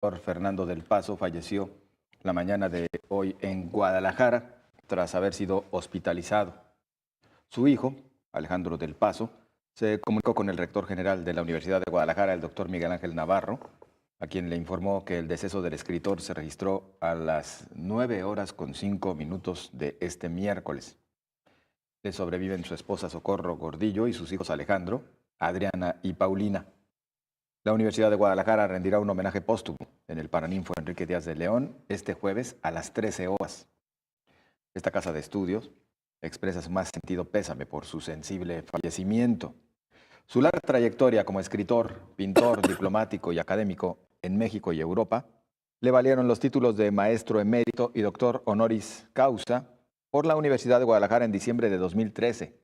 Fernando del Paso falleció la mañana de hoy en Guadalajara tras haber sido hospitalizado. Su hijo, Alejandro del Paso, se comunicó con el rector general de la Universidad de Guadalajara, el doctor Miguel Ángel Navarro, a quien le informó que el deceso del escritor se registró a las 9:05 de este miércoles. Le sobreviven su esposa Socorro Gordillo y sus hijos Alejandro, Adriana y Paulina. La Universidad de Guadalajara rendirá un homenaje póstumo en el Paraninfo Enrique Díaz de León este jueves a las 13 horas. Esta casa de estudios expresa su más sentido pésame por su sensible fallecimiento. Su larga trayectoria como escritor, pintor, diplomático y académico en México y Europa le valieron los títulos de maestro emérito y doctor honoris causa por la Universidad de Guadalajara en diciembre de 2013.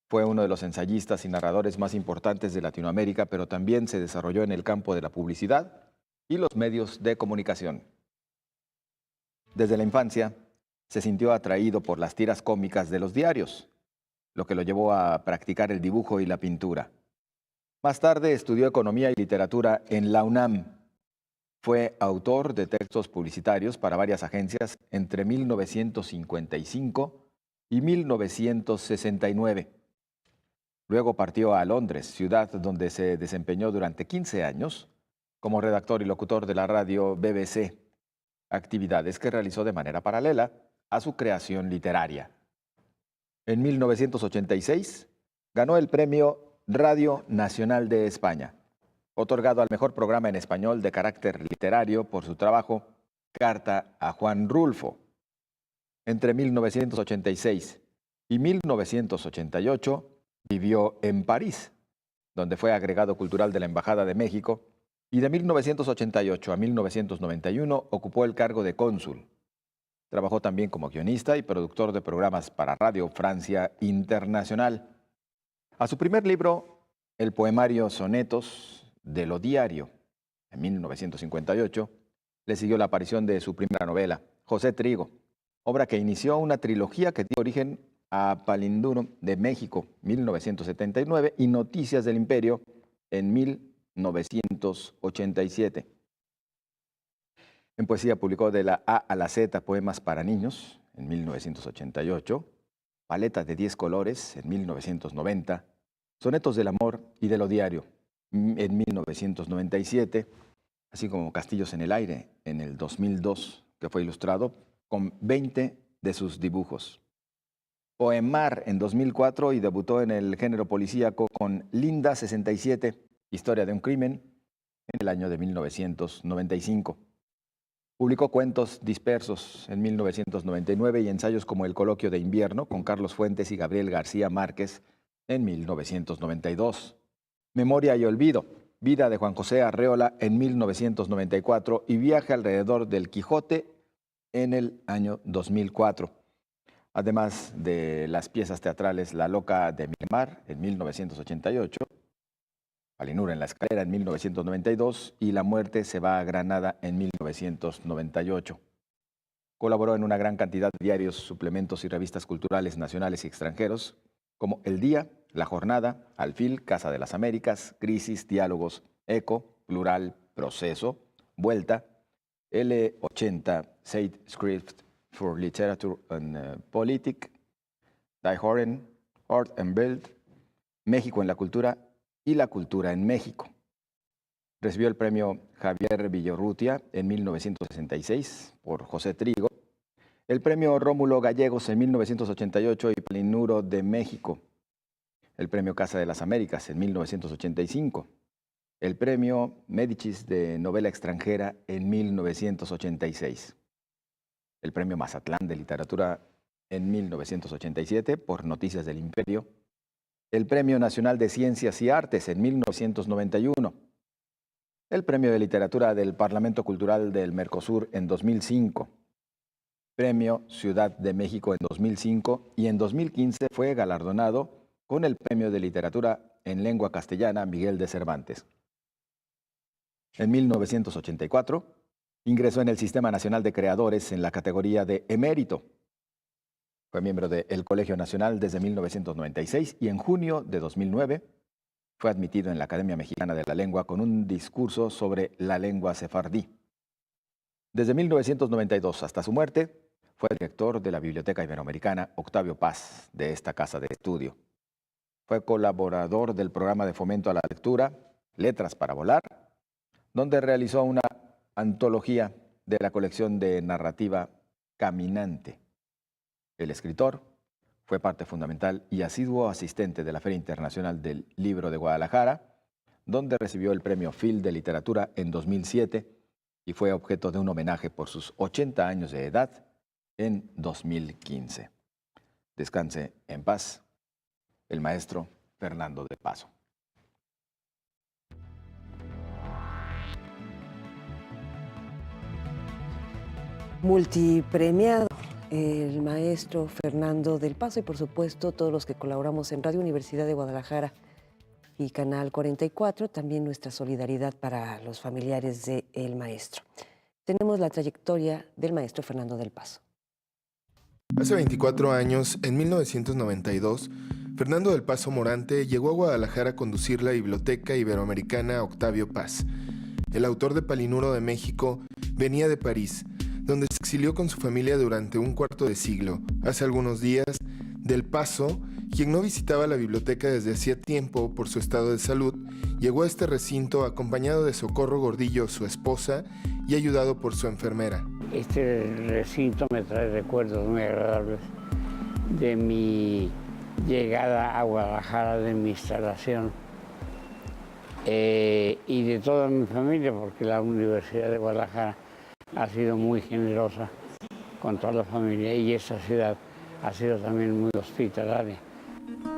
Fue uno de los ensayistas y narradores más importantes de Latinoamérica, pero también se desarrolló en el campo de la publicidad y los medios de comunicación. Desde la infancia, se sintió atraído por las tiras cómicas de los diarios, lo que lo llevó a practicar el dibujo y la pintura. Más tarde estudió economía y literatura en la UNAM. Fue autor de textos publicitarios para varias agencias entre 1955 y 1969. Luego partió a Londres, ciudad donde se desempeñó durante 15 años como redactor y locutor de la radio BBC, actividades que realizó de manera paralela a su creación literaria. En 1986 ganó el premio Radio Nacional de España, otorgado al mejor programa en español de carácter literario por su trabajo Carta a Juan Rulfo. Entre 1986 y 1988 vivió en París, donde fue agregado cultural de la Embajada de México, y de 1988 a 1991 ocupó el cargo de cónsul. Trabajó también como guionista y productor de programas para Radio Francia Internacional. A su primer libro, el poemario Sonetos de lo Diario, en 1958, le siguió la aparición de su primera novela, José Trigo, obra que inició una trilogía que dio origen a Palinduro de México, 1979, y Noticias del Imperio, en 1987. En poesía publicó De la A a la Z, poemas para niños, en 1988, Paleta de 10 colores, en 1990, Sonetos del amor y de lo diario, en 1997, así como Castillos en el aire, en el 2002, que fue ilustrado con 20 de sus dibujos. Poemar en 2004 y debutó en el género policíaco con Linda 67, Historia de un crimen, en el año de 1995. Publicó cuentos dispersos en 1999 y ensayos como El coloquio de invierno con Carlos Fuentes y Gabriel García Márquez en 1992. Memoria y olvido, Vida de Juan José Arreola en 1994 y Viaje alrededor del Quijote en el año 2004. Además de las piezas teatrales La loca de Miramar en 1988, Palinura en la escalera en 1992 y La muerte se va a Granada en 1998. Colaboró en una gran cantidad de diarios, suplementos y revistas culturales nacionales y extranjeros, como El Día, La Jornada, Alfil, Casa de las Américas, Crisis, Diálogos, Eco, Plural, Proceso, Vuelta, L80, Zeitschrift for Literature and Politik, Die Horen, Ort and Bild, México en la Cultura y la Cultura en México. Recibió el premio Javier Villorrutia en 1966 por José Trigo, el premio Rómulo Gallegos en 1988 y Palinuro de México, el premio Casa de las Américas en 1985, el premio Médicis de novela extranjera en 1986, el premio Mazatlán de literatura en 1987 por Noticias del Imperio, el Premio Nacional de Ciencias y Artes en 1991, el Premio de Literatura del Parlamento Cultural del Mercosur en 2005, Premio Ciudad de México en 2005 y en 2015 fue galardonado con el Premio de Literatura en Lengua Castellana Miguel de Cervantes. En 1984 ingresó en el Sistema Nacional de Creadores en la categoría de emérito. Fue miembro del Colegio Nacional desde 1996 y en junio de 2009 Fue admitido en la Academia Mexicana de la Lengua con un discurso sobre la lengua sefardí. Desde 1992 hasta su muerte, fue director de la Biblioteca Iberoamericana Octavio Paz de esta casa de estudio. Fue colaborador del programa de fomento a la lectura Letras para Volar, donde realizó una antología de la colección de narrativa Caminante. El escritor fue parte fundamental y asiduo asistente de la Feria Internacional del Libro de Guadalajara, donde recibió el Premio Phil de Literatura en 2007 y fue objeto de un homenaje por sus 80 años de edad en 2015. Descanse en paz, el maestro Fernando del Paso. Multipremiado, el maestro Fernando del Paso, y por supuesto todos los que colaboramos en Radio Universidad de Guadalajara y Canal 44, también nuestra solidaridad para los familiares del maestro. Tenemos la trayectoria del maestro Fernando del Paso. Hace 24 años, en 1992, Fernando del Paso Morante llegó a Guadalajara a conducir la Biblioteca Iberoamericana Octavio Paz. El autor de Palinuro de México venía de París, donde se exilió con su familia durante un cuarto de siglo. Hace algunos días, Del Paso, quien no visitaba la biblioteca desde hacía tiempo por su estado de salud, llegó a este recinto acompañado de Socorro Gordillo, su esposa, y ayudado por su enfermera. Este recinto me trae recuerdos muy agradables de mi llegada a Guadalajara, de mi instalación y de toda mi familia, porque la Universidad de Guadalajara ha sido muy generosa con toda la familia y esta ciudad ha sido también muy hospitalaria.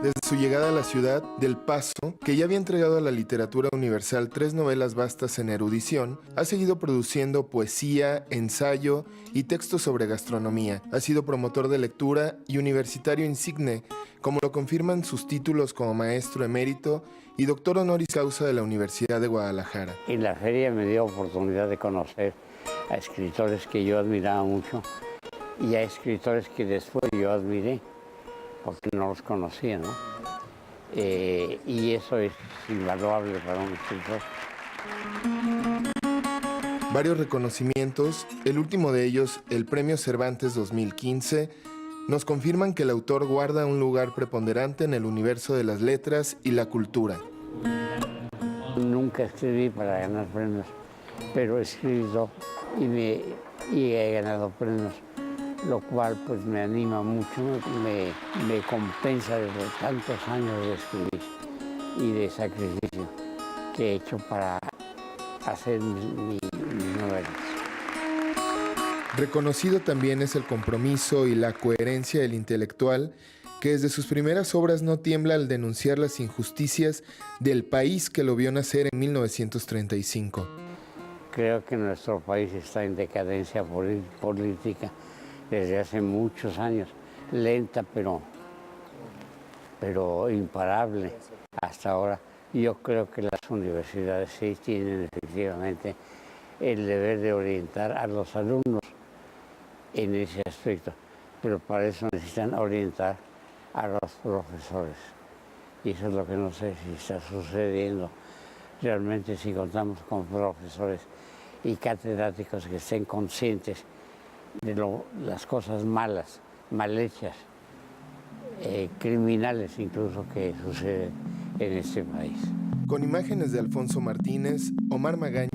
Desde su llegada a la ciudad, Del Paso, que ya había entregado a la literatura universal 3 novelas vastas en erudición, ha seguido produciendo poesía, ensayo y textos sobre gastronomía. Ha sido promotor de lectura y universitario insigne, como lo confirman sus títulos como maestro emérito y doctor honoris causa de la Universidad de Guadalajara. En la feria me dio oportunidad de conocer a escritores que yo admiraba mucho y a escritores que después yo admiré, porque no los conocía, ¿no? Y eso es invaluable para un escritor. Varios reconocimientos, el último de ellos, el Premio Cervantes 2015, nos confirman que el autor guarda un lugar preponderante en el universo de las letras y la cultura. Nunca escribí para ganar premios, pero he escrito y he ganado premios, lo cual pues me anima mucho, me compensa de los tantos años de escribir y de sacrificio que he hecho para hacer mis novelas. Reconocido también es el compromiso y la coherencia del intelectual que desde sus primeras obras no tiembla al denunciar las injusticias del país que lo vio nacer en 1935. Creo que nuestro país está en decadencia política desde hace muchos años, lenta pero imparable hasta ahora. Yo creo que las universidades sí tienen efectivamente el deber de orientar a los alumnos en ese aspecto, pero para eso necesitan orientar a los profesores. Y eso es lo que no sé si está sucediendo realmente, si contamos con profesores y catedráticos que estén conscientes de las cosas malas, mal hechas, criminales incluso, que suceden en este país. Con imágenes de Alfonso Martínez, Omar Magaña,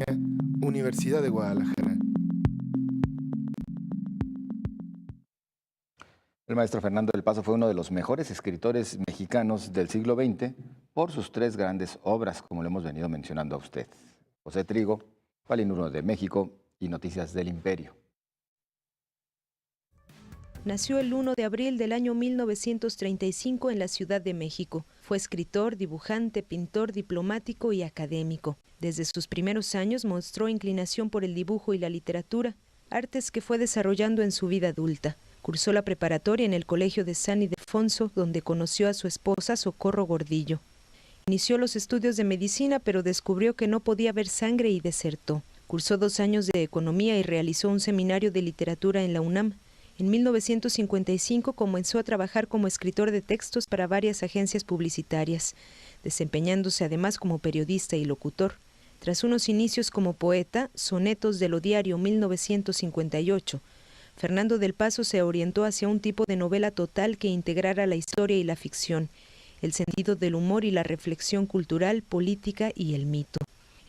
Universidad de Guadalajara. El maestro Fernando del Paso fue uno de los mejores escritores mexicanos del siglo XX por sus 3 grandes obras, como lo hemos venido mencionando a usted: José Trigo, Palinuro de México y Noticias del Imperio. Nació el 1 de abril del año 1935 en la Ciudad de México. Fue escritor, dibujante, pintor, diplomático y académico. Desde sus primeros años mostró inclinación por el dibujo y la literatura, artes que fue desarrollando en su vida adulta. Cursó la preparatoria en el Colegio de San Ildefonso, donde conoció a su esposa Socorro Gordillo. Inició los estudios de medicina, pero descubrió que no podía ver sangre y desertó. Cursó 2 años de economía y realizó un seminario de literatura en la UNAM. En 1955 comenzó a trabajar como escritor de textos para varias agencias publicitarias, desempeñándose además como periodista y locutor. Tras unos inicios como poeta, Sonetos de lo Diario 1958, Fernando del Paso se orientó hacia un tipo de novela total que integrara la historia y la ficción, el sentido del humor y la reflexión cultural, política y el mito.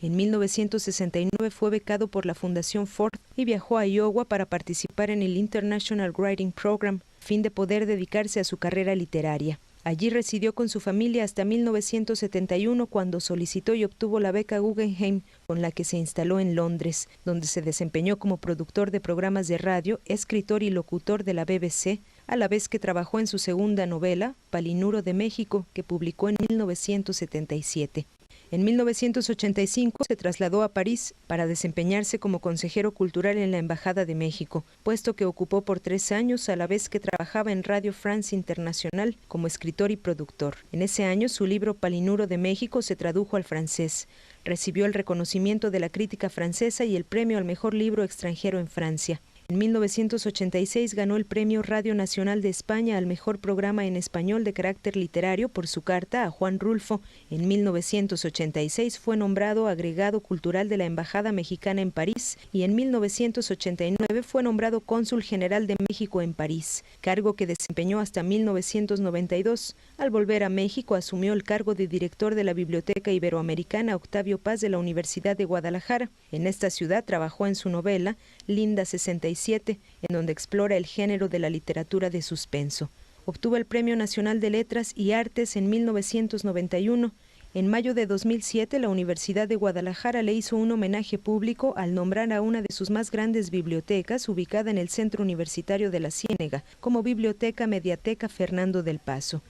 En 1969 fue becado por la Fundación Ford y viajó a Iowa para participar en el International Writing Program, a fin de poder dedicarse a su carrera literaria. Allí residió con su familia hasta 1971, cuando solicitó y obtuvo la beca Guggenheim, con la que se instaló en Londres, donde se desempeñó como productor de programas de radio, escritor y locutor de la BBC, a la vez que trabajó en su segunda novela, Palinuro de México, que publicó en 1977. En 1985 se trasladó a París para desempeñarse como consejero cultural en la Embajada de México, puesto que ocupó por 3 años a la vez que trabajaba en Radio France Internacional como escritor y productor. En ese año su libro Palinuro de México se tradujo al francés. Recibió el reconocimiento de la crítica francesa y el premio al mejor libro extranjero en Francia. En 1986 ganó el Premio Radio Nacional de España al mejor programa en español de carácter literario por su carta a Juan Rulfo. En 1986 fue nombrado agregado cultural de la Embajada Mexicana en París y en 1989 fue nombrado cónsul general de México en París, cargo que desempeñó hasta 1992. Al volver a México asumió el cargo de director de la Biblioteca Iberoamericana Octavio Paz de la Universidad de Guadalajara. En esta ciudad trabajó en su novela Linda 67, en donde explora el género de la literatura de suspenso. Obtuvo el Premio Nacional de Letras y Artes en 1991. En mayo de 2007, la Universidad de Guadalajara le hizo un homenaje público al nombrar a una de sus más grandes bibliotecas, ubicada en el Centro Universitario de la Ciénega, como Biblioteca Mediateca Fernando del Paso.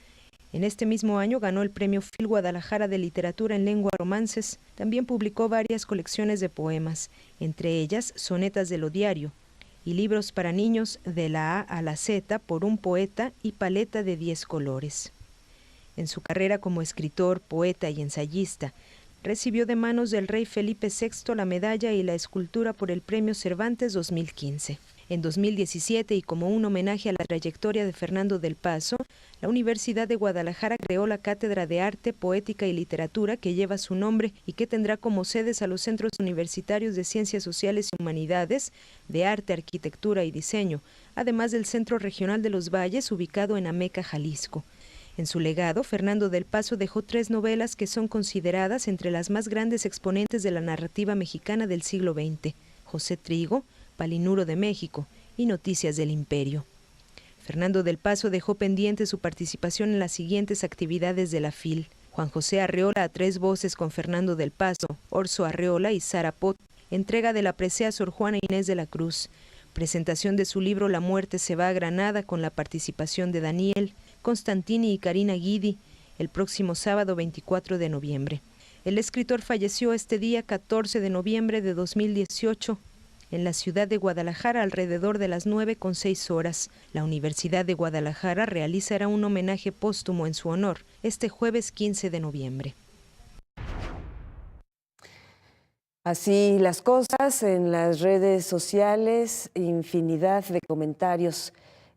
En este mismo año ganó el Premio Phil Guadalajara de Literatura en Lengua Romances. También publicó varias colecciones de poemas, entre ellas Sonetas de lo Diario, y libros para niños de la A a la Z por un poeta y paleta de 10 colores. En su carrera como escritor, poeta y ensayista, recibió de manos del rey Felipe VI la medalla y la escultura por el Premio Cervantes 2015. En 2017, y como un homenaje a la trayectoria de Fernando del Paso, la Universidad de Guadalajara creó la Cátedra de Arte, Poética y Literatura, que lleva su nombre y que tendrá como sedes a los Centros Universitarios de Ciencias Sociales y Humanidades, de Arte, Arquitectura y Diseño, además del Centro Regional de los Valles, ubicado en Ameca, Jalisco. En su legado, Fernando del Paso dejó 3 novelas que son consideradas entre las más grandes exponentes de la narrativa mexicana del siglo XX: José Trigo, Palinuro de México y Noticias del Imperio. Fernando del Paso dejó pendiente su participación en las siguientes actividades de la FIL: Juan José Arreola a 3 voces con Fernando del Paso, Orso Arreola y Sara Pot, entrega de la presea Sor Juana Inés de la Cruz, presentación de su libro La muerte se va a Granada con la participación de Daniel, Constantini y Karina Guidi, el próximo sábado 24 de noviembre. El escritor falleció este día 14 de noviembre de 2018 en la ciudad de Guadalajara alrededor de las 9:06. La Universidad de Guadalajara realizará un homenaje póstumo en su honor este jueves 15 de noviembre. Así las cosas en las redes sociales, infinidad de comentarios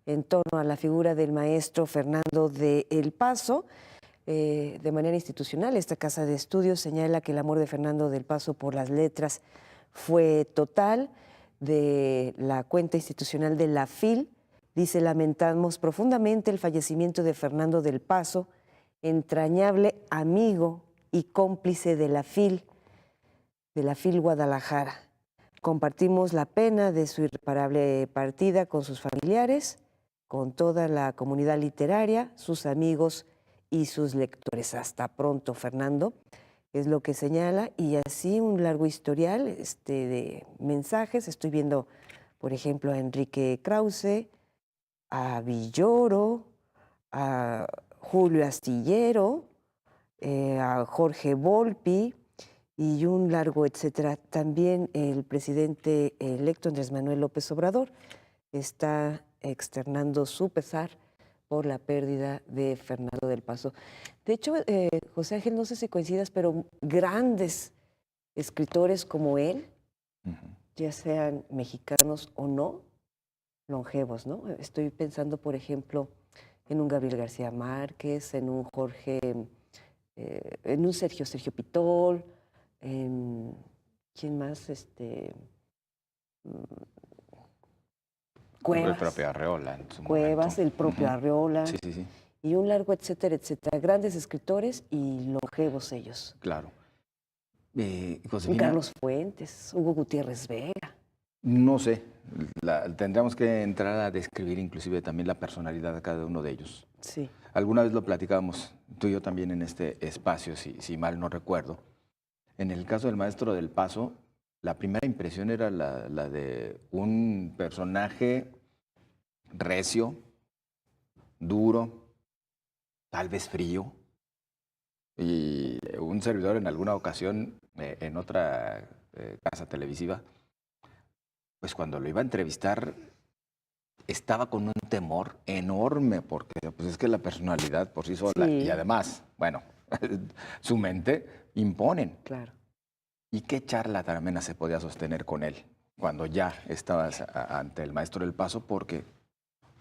en torno a la figura del maestro Fernando del Paso. De manera institucional, esta casa de estudios señala que el amor de Fernando del Paso por las letras fue total. De la cuenta institucional de la FIL, dice: lamentamos profundamente el fallecimiento de Fernando del Paso, entrañable amigo y cómplice de la FIL Guadalajara. Compartimos la pena de su irreparable partida con sus familiares, con toda la comunidad literaria, sus amigos y sus lectores. Hasta pronto, Fernando, es lo que señala, y así un largo historial de mensajes. Estoy viendo, por ejemplo, a Enrique Krause, a Villoro, a Julio Astillero, a Jorge Volpi y un largo etcétera. También el presidente electo Andrés Manuel López Obrador está externando su pesar por la pérdida de Fernando del Paso. De hecho, José Ángel, no sé si coincidas, pero grandes escritores como él, ya sean mexicanos o no, longevos, ¿no? Estoy pensando, por ejemplo, en un Gabriel García Márquez, en un Jorge, en un Sergio Pitol, en ¿quién más? El Cuevas. propio Arreola en su Cuevas, momento. el propio Arreola. Sí, sí, sí. Y un largo etcétera, etcétera. Grandes escritores y longevos ellos. Claro. Josefina, Carlos Fuentes, Hugo Gutiérrez Vega. no sé, tendríamos que entrar a describir inclusive también la personalidad de cada uno de ellos. Sí. Alguna vez lo platicábamos, tú y yo también en este espacio, si mal no recuerdo. En el caso del Maestro del Paso, la primera impresión era la de un personaje recio, duro, tal vez frío, y un servidor en alguna ocasión, en otra casa televisiva, pues cuando lo iba a entrevistar, estaba con un temor enorme, porque pues es que la personalidad por sí sola, Sí. y además, bueno, su mente imponen. Claro. ¿Y qué charla tan amena se podía sostener con él cuando ya estabas ante el Maestro del Paso? Porque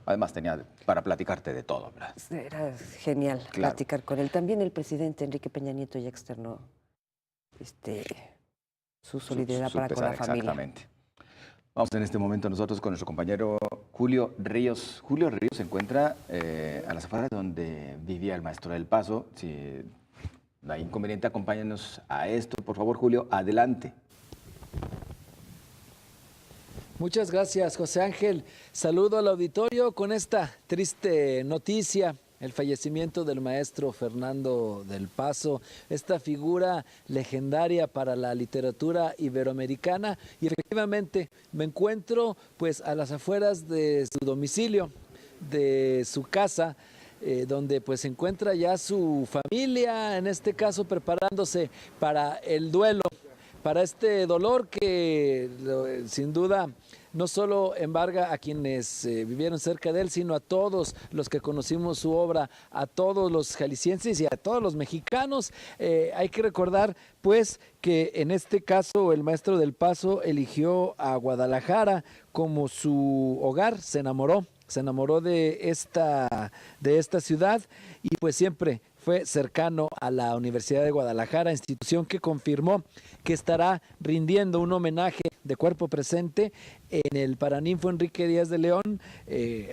además tenía para platicarte de todo, ¿verdad? Era genial Claro. platicar con él. También el presidente Enrique Peña Nieto ya externó su solidaridad para con la familia. Exactamente. Vamos en este momento nosotros con nuestro compañero Julio Ríos. Julio Ríos se encuentra a las afueras donde vivía el Maestro del Paso. Si no hay inconveniente, acompáñanos a esto. Por favor, Julio, adelante. Muchas gracias, José Ángel. Saludo al auditorio con esta triste noticia, el fallecimiento del maestro Fernando del Paso, esta figura legendaria para la literatura iberoamericana. Y efectivamente me encuentro pues a las afueras de su domicilio, de su casa, donde pues se encuentra ya su familia, en este caso preparándose para el duelo, para este dolor que sin duda no solo embarga a quienes vivieron cerca de él, sino a todos los que conocimos su obra, a todos los jaliscienses y a todos los mexicanos. Hay que recordar pues que en este caso el Maestro del Paso eligió a Guadalajara como su hogar, se enamoró de esta ciudad y pues siempre fue cercano a la Universidad de Guadalajara, institución que confirmó que estará rindiendo un homenaje de cuerpo presente en el Paraninfo Enrique Díaz de León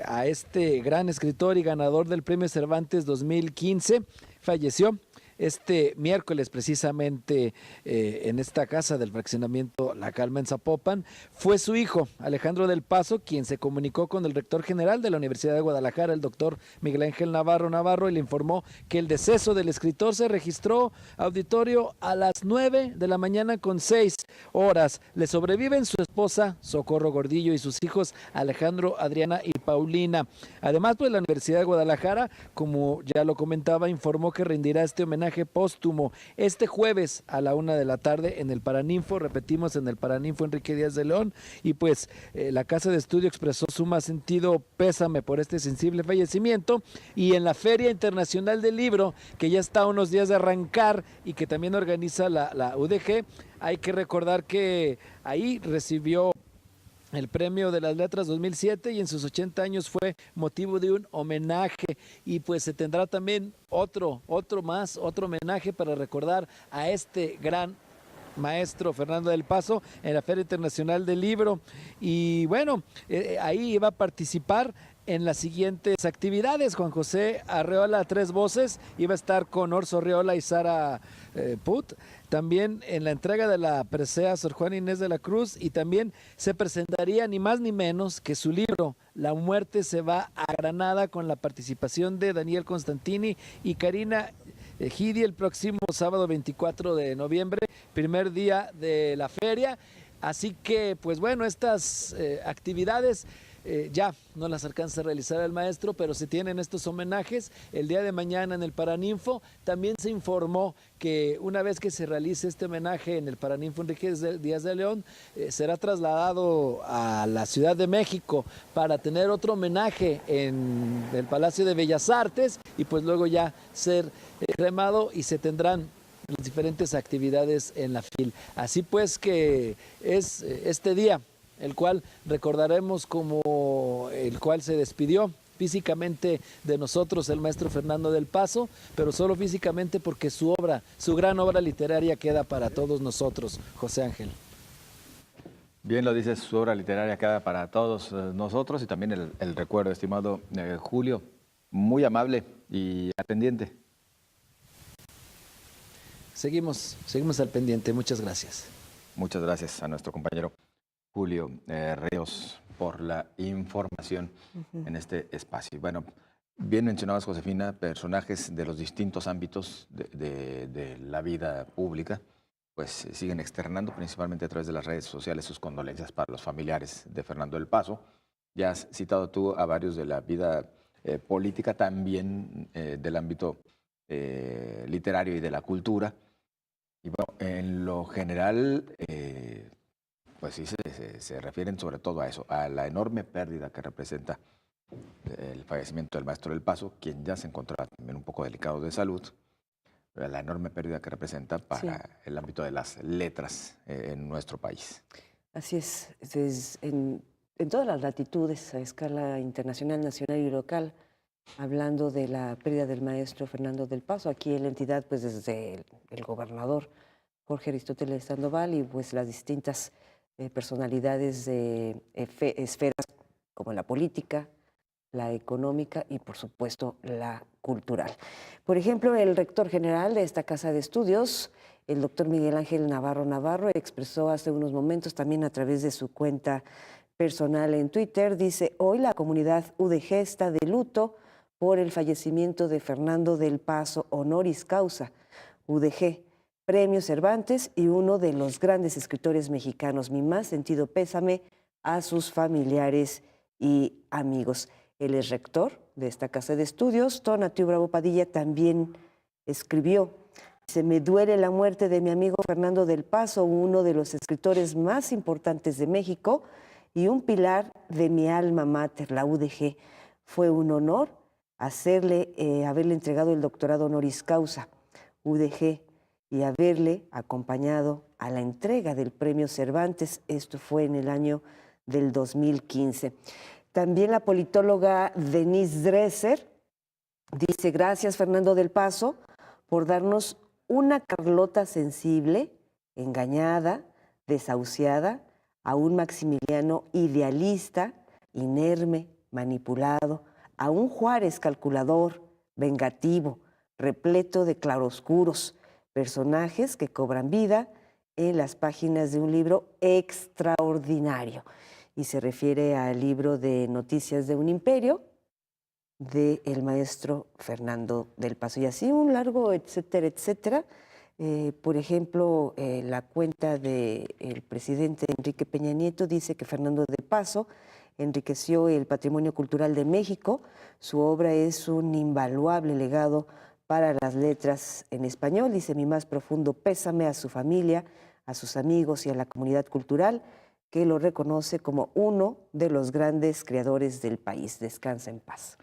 a este gran escritor y ganador del Premio Cervantes 2015. Falleció este miércoles precisamente en esta casa del fraccionamiento La Calma en Zapopan. Fue su hijo, Alejandro del Paso, quien se comunicó con el rector general de la Universidad de Guadalajara, el doctor Miguel Ángel Navarro, y le informó que el deceso del escritor se registró, auditorio, a las 9:06 a.m. Le sobreviven su esposa, Socorro Gordillo, y sus hijos, Alejandro, Adriana y Paulina. Además, pues la Universidad de Guadalajara, como ya lo comentaba, informó que rendirá este homenaje póstumo este jueves a la 1:00 p.m. en el Paraninfo, repetimos, en el Paraninfo Enrique Díaz de León, y pues la Casa de Estudio expresó su más sentido pésame por este sensible fallecimiento. Y en la Feria Internacional del Libro, que ya está a unos días de arrancar y que también organiza la UDG, hay que recordar que ahí recibió el Premio de las Letras 2007 y en sus 80 años fue motivo de un homenaje, y pues se tendrá también otro homenaje para recordar a este gran maestro Fernando del Paso en la Feria Internacional del Libro. Y bueno, ahí iba a participar en las siguientes actividades Juan José Arreola a tres voces, iba a estar con Orso Arreola y Sara Put, también en la entrega de la presea Sor Juana Inés de la Cruz, y también se presentaría ni más ni menos que su libro La muerte se va a Granada, con la participación de Daniel Constantini y Karina Gidi el próximo sábado 24 de noviembre, primer día de la feria. Así que pues bueno, estas actividades ya no las alcanza a realizar el maestro, pero se tienen estos homenajes. El día de mañana en el Paraninfo también se informó que una vez que se realice este homenaje en el Paraninfo Enrique Díaz de León, será trasladado a la Ciudad de México para tener otro homenaje en el Palacio de Bellas Artes y pues luego ya ser cremado, y se tendrán las diferentes actividades en la FIL. Así pues que es este día el cual recordaremos como el cual se despidió físicamente de nosotros el maestro Fernando del Paso, pero solo físicamente porque su obra, su gran obra literaria queda para todos nosotros, José Ángel. Bien lo dices, su obra literaria queda para todos nosotros y también el recuerdo, estimado Julio, muy amable y atendiente. Seguimos al pendiente, muchas gracias. Muchas gracias a nuestro compañero Julio Ríos por la información en este espacio. Bueno, bien mencionabas, Josefina, personajes de los distintos ámbitos de la vida pública, pues siguen externando principalmente a través de las redes sociales sus condolencias para los familiares de Fernando del Paso. Ya has citado tú a varios de la vida política, también del ámbito literario y de la cultura. Y bueno, en lo general, pues sí se refieren sobre todo a eso, a la enorme pérdida que representa el fallecimiento del maestro del Paso, quien ya se encontraba también un poco delicado de salud, pero la enorme pérdida que representa para el ámbito de las letras en nuestro país. Así es en todas las latitudes, a escala internacional, nacional y local, hablando de la pérdida del maestro Fernando del Paso. Aquí en la entidad, pues desde el gobernador Jorge Aristóteles Sandoval y pues las distintas personalidades de esferas como la política, la económica y por supuesto la cultural. Por ejemplo, el rector general de esta casa de estudios, el doctor Miguel Ángel Navarro, expresó hace unos momentos también a través de su cuenta personal en Twitter, dice: hoy la comunidad UDG está de luto por el fallecimiento de Fernando del Paso, honoris causa, UDG, Premio Cervantes y uno de los grandes escritores mexicanos. Mi más sentido pésame a sus familiares y amigos. Él es rector de esta casa de estudios. Tonatiuh Bravo Padilla también escribió: se me duele la muerte de mi amigo Fernando del Paso, uno de los escritores más importantes de México y un pilar de mi alma mater, la UDG. Fue un honor haberle entregado el doctorado honoris causa, UDG, y haberle acompañado a la entrega del Premio Cervantes. Esto fue en el año del 2015. También la politóloga Denise Dresser dice: gracias, Fernando del Paso, por darnos una Carlota sensible, engañada, desahuciada, a un Maximiliano idealista, inerme, manipulado, a un Juárez calculador, vengativo, repleto de claroscuros, personajes que cobran vida en las páginas de un libro extraordinario. Y se refiere al libro de Noticias de un Imperio, del maestro Fernando del Paso. Y así un largo etcétera, etcétera. Por ejemplo, la cuenta del presidente Enrique Peña Nieto dice que Fernando del Paso enriqueció el patrimonio cultural de México. Su obra es un invaluable legado para las letras en español. Dice: mi más profundo pésame a su familia, a sus amigos y a la comunidad cultural, que lo reconoce como uno de los grandes creadores del país. Descansa en paz.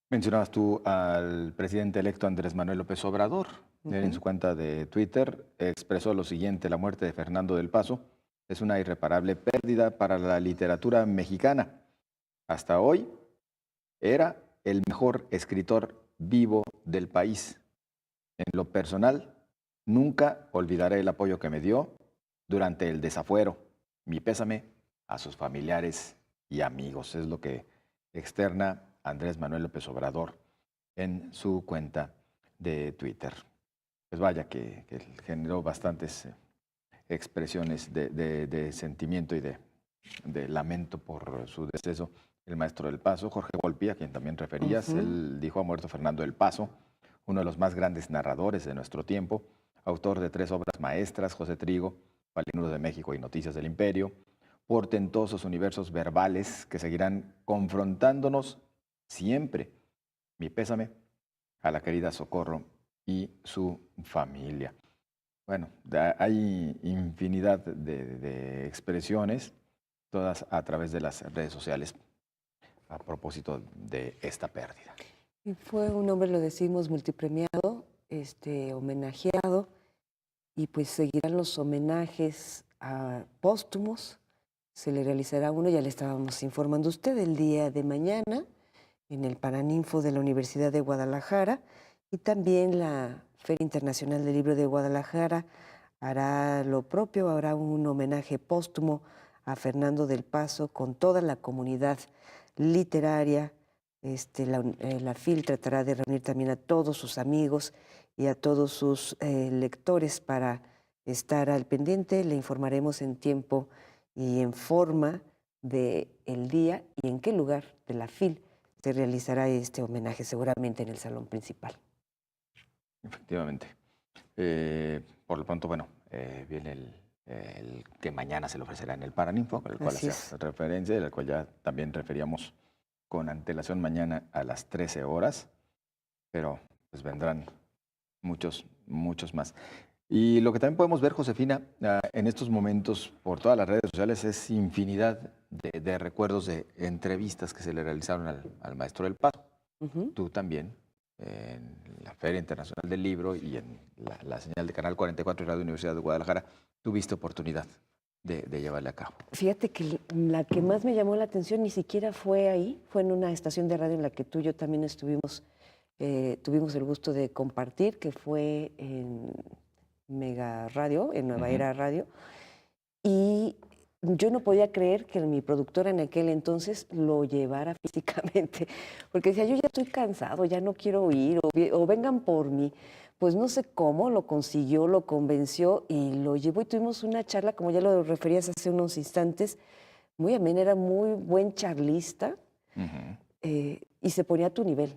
Mencionabas tú al presidente electo Andrés Manuel López Obrador. Él en su cuenta de Twitter expresó lo siguiente: la muerte de Fernando del Paso es una irreparable pérdida para la literatura mexicana. Hasta hoy era el mejor escritor vivo del país. En lo personal, nunca olvidaré el apoyo que me dio durante el desafuero. Mi pésame a sus familiares y amigos. Es lo que externa Andrés Manuel López Obrador en su cuenta de Twitter. Pues vaya que generó bastantes expresiones de sentimiento y de lamento por su deceso el maestro del Paso. Jorge Volpi, a quien también referías, él dijo: ha muerto Fernando del Paso, uno de los más grandes narradores de nuestro tiempo, autor de 3 obras maestras: José Trigo, Palinudo de México y Noticias del Imperio, portentosos universos verbales que seguirán confrontándonos siempre. Mi pésame a la querida Socorro y su familia. Bueno, hay infinidad de expresiones, todas a través de las redes sociales, a propósito de esta pérdida. Y fue un hombre, lo decimos, multipremiado, homenajeado, y pues seguirán los homenajes póstumos, se le realizará uno, ya le estábamos informando a usted, el día de mañana en el Paraninfo de la Universidad de Guadalajara, y también la Feria Internacional del Libro de Guadalajara hará lo propio, habrá un homenaje póstumo a Fernando del Paso con toda la comunidad literaria. La FIL tratará de reunir también a todos sus amigos y a todos sus lectores para estar al pendiente. Le informaremos en tiempo y en forma del día y en qué lugar de la FIL se realizará este homenaje, seguramente en el salón principal. Efectivamente. Por lo pronto, bueno, viene el que mañana se le ofrecerá en el Paraninfo, al cual hacías referencia, al cual ya también referíamos con antelación mañana a las 13 horas, pero pues vendrán muchos más. Y lo que también podemos ver, Josefina, en estos momentos por todas las redes sociales es infinidad de recuerdos de entrevistas que se le realizaron al maestro del Paso. Tú también, en la Feria Internacional del Libro y en la señal de Canal 44 y Radio Universidad de Guadalajara, tuviste oportunidad de llevarle a cabo. Fíjate que la que más me llamó la atención ni siquiera fue ahí, fue en una estación de radio en la que tú y yo también tuvimos el gusto de compartir, que fue en Mega Radio, en Nueva Era Radio, y yo no podía creer que mi productora en aquel entonces lo llevara físicamente, porque decía, yo ya estoy cansado, ya no quiero ir, o vengan por mí. Pues no sé cómo, lo consiguió, lo convenció y lo llevó y tuvimos una charla, como ya lo referías hace unos instantes, muy amena, era muy buen charlista y se ponía a tu nivel.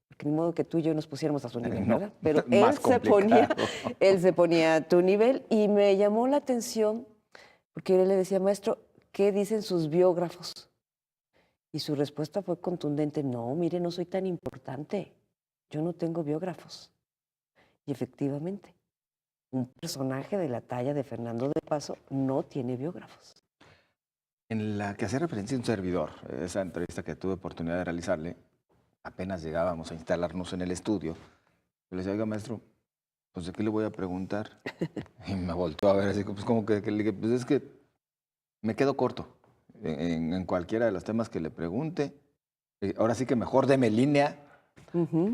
Porque ni modo que tú y yo nos pusiéramos a su nivel, ¿verdad? Pero él se ponía a tu nivel y me llamó la atención porque yo le decía, maestro, ¿qué dicen sus biógrafos? Y su respuesta fue contundente, no, mire, no soy tan importante, yo no tengo biógrafos. Y efectivamente, un personaje de la talla de Fernando del Paso no tiene biógrafos. En la que hacía referencia a un servidor, esa entrevista que tuve oportunidad de realizarle, apenas llegábamos a instalarnos en el estudio, yo le decía, oiga, maestro, pues ¿de qué le voy a preguntar? Y me volteó a ver así, pues como que le dije, pues es que me quedo corto en cualquiera de los temas que le pregunte. Ahora sí que mejor deme línea.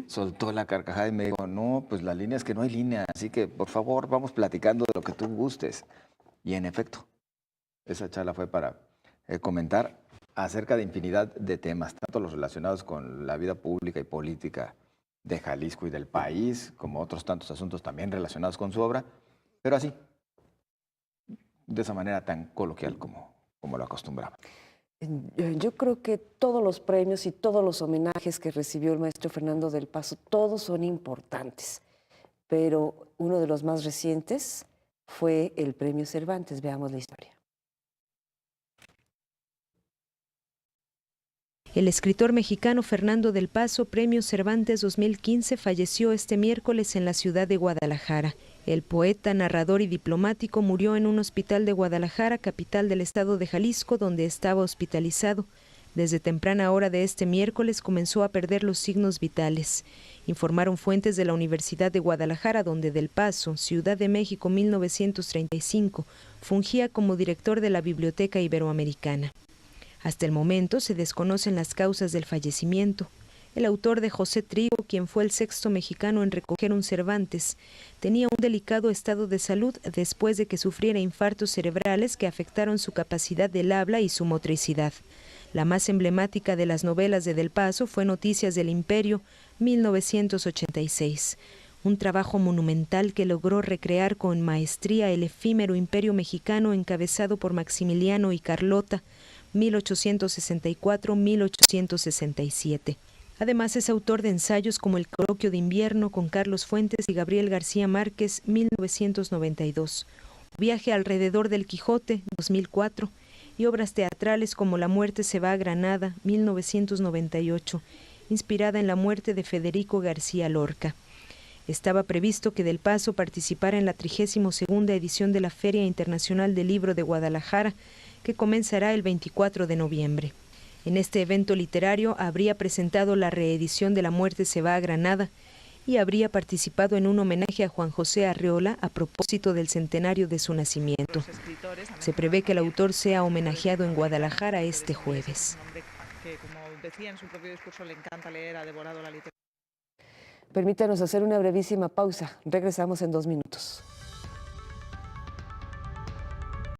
Soltó la carcajada y me dijo, no, pues la línea es que no hay línea, así que por favor vamos platicando de lo que tú gustes. Y en efecto, esa charla fue para comentar acerca de infinidad de temas, tanto los relacionados con la vida pública y política de Jalisco y del país, como otros tantos asuntos también relacionados con su obra, pero así, de esa manera tan coloquial como lo acostumbraba. Yo creo que todos los premios y todos los homenajes que recibió el maestro Fernando del Paso, todos son importantes, pero uno de los más recientes fue el Premio Cervantes. Veamos la historia. El escritor mexicano Fernando del Paso, Premio Cervantes 2015, falleció este miércoles en la ciudad de Guadalajara. El poeta, narrador y diplomático murió en un hospital de Guadalajara, capital del estado de Jalisco, donde estaba hospitalizado. Desde temprana hora de este miércoles comenzó a perder los signos vitales. Informaron fuentes de la Universidad de Guadalajara, donde Del Paso, Ciudad de México, 1935, fungía como director de la Biblioteca Iberoamericana. Hasta el momento se desconocen las causas del fallecimiento. El autor de José Trigo, quien fue el sexto mexicano en recoger un Cervantes, tenía un delicado estado de salud después de que sufriera infartos cerebrales que afectaron su capacidad del habla y su motricidad. La más emblemática de las novelas de Del Paso fue Noticias del Imperio, 1986. Un trabajo monumental que logró recrear con maestría el efímero imperio mexicano encabezado por Maximiliano y Carlota, 1864-1867. Además es autor de ensayos como El Coloquio de Invierno con Carlos Fuentes y Gabriel García Márquez, 1992, Viaje alrededor del Quijote, 2004, y obras teatrales como La muerte se va a Granada, 1998, inspirada en la muerte de Federico García Lorca. Estaba previsto que Del Paso participara en la 32ª edición de la Feria Internacional del Libro de Guadalajara, que comenzará el 24 de noviembre. En este evento literario habría presentado la reedición de La muerte se va a Granada, y habría participado en un homenaje a Juan José Arreola a propósito del centenario de su nacimiento. Se prevé que el autor sea homenajeado en Guadalajara este jueves. Que, como decía en su propio discurso, le encanta leer, ha devorado la literatura. Permítanos hacer una brevísima pausa. Regresamos en 2 minutos.